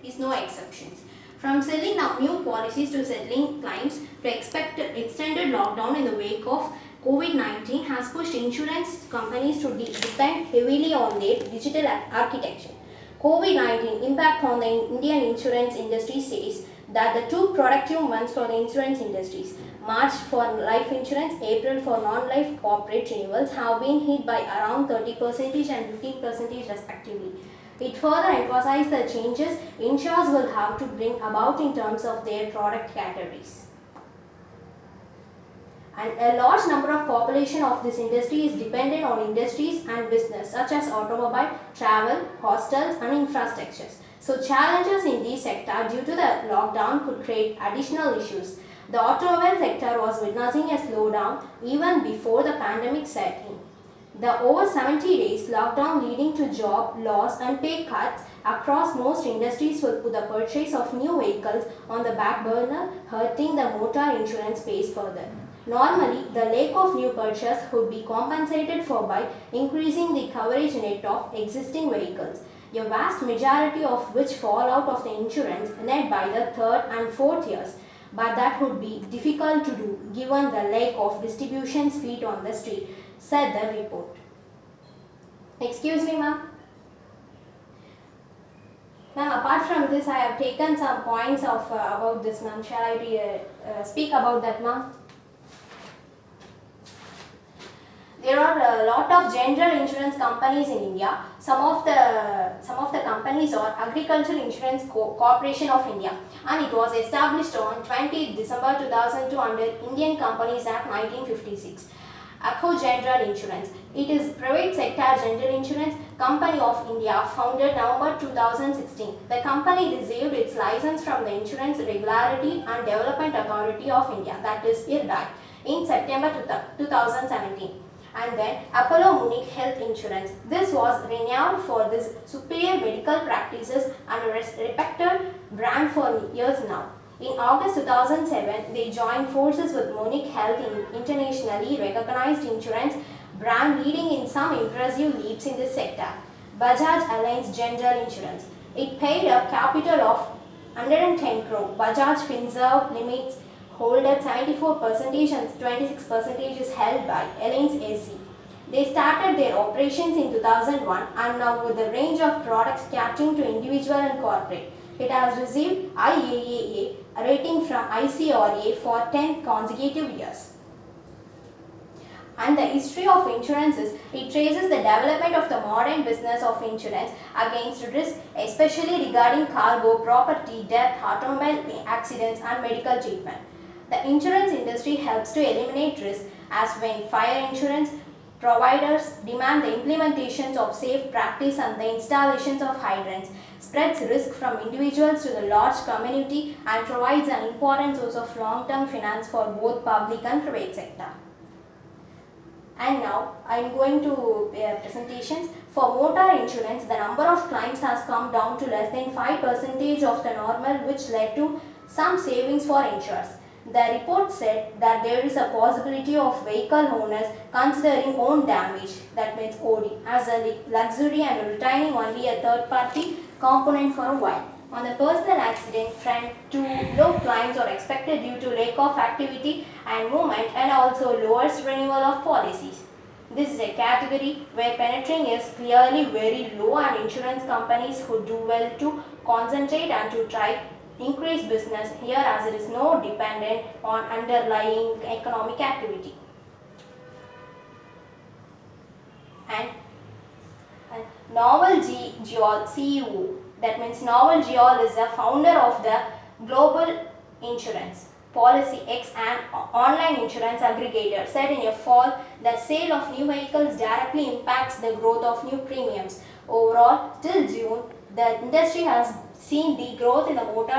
is no exceptions. From selling new policies to settling claims to extended lockdown in the wake of COVID-19 has pushed insurance companies to depend heavily on their digital architecture. COVID-19 impact on the Indian insurance industry says that the two productive months for the insurance industries, March for life insurance, April for non-life corporate renewals, have been hit by around 30% and 15% respectively. It further emphasized the changes insurers will have to bring about in terms of their product categories. And a large number of population of this industry is dependent on industries and business such as automobile, travel, hostels and infrastructures. So challenges in this sector due to the lockdown could create additional issues. The automobile sector was witnessing a slowdown even before the pandemic set in. The over 70 days lockdown leading to job loss and pay cuts across most industries will put the purchase of new vehicles on the back burner, hurting the motor insurance space further. Normally, the lack of new purchase would be compensated for by increasing the coverage net of existing vehicles, a vast majority of which fall out of the insurance net by the third and fourth years. But that would be difficult to do given the lack of distribution feet on the street, said the report. Excuse me, ma'am. Ma'am, apart from this, I have taken some points of about this, ma'am. Shall I speak about that, ma'am? There are a lot of general insurance companies in India. Some of the companies are Agricultural Insurance Corporation of India, and it was established on 20 December 2002 under Indian Companies Act 1956. Acko General Insurance. It is private sector general insurance company of India, founded November 2016. The company received its license from the Insurance Regulatory and Development Authority of India, that is IRDAI, in September 2017. And then Apollo Munich Health Insurance. This was renowned for this superior medical practices and a respected brand for years now. In August 2007, they joined forces with Munich Health, internationally recognized insurance brand leading in some impressive leaps in this sector. Bajaj Allianz General Insurance. It paid a capital of 110 crore. Bajaj Finserv Limits hold at 74% and 26% is held by Allianz SC. They started their operations in 2001 and now with a range of products catering to individual and corporate. It has received IAAA rating from ICRA for 10 consecutive years. And the history of insurance is, it traces the development of the modern business of insurance against risk, especially regarding cargo, property, death, automobile accidents and medical treatment. The insurance industry helps to eliminate risk as when fire insurance providers demand the implementations of safe practice and the installations of hydrants, spreads risk from individuals to the large community and provides an important source of long-term finance for both public and private sector. And now I am going to presentations. For motor insurance, the number of claims has come down to less than 5% of the normal, which led to some savings for insurers. The report said that there is a possibility of vehicle owners considering own damage, that means OD, as a luxury and retaining only a third-party component for a while. On the personal accident front, too, low claims are expected due to lack of activity and movement and also lowest renewal of policies. This is a category where penetrating is clearly very low and insurance companies would do well to concentrate and to try increase business here as it is no dependent on underlying economic activity. And Novel Geol CEO, that means Novel Geol is the founder of the Global Insurance Policy X and online insurance aggregator, said in a fall the sale of new vehicles directly impacts the growth of new premiums. Overall, till June, the industry has seen degrowth in the motor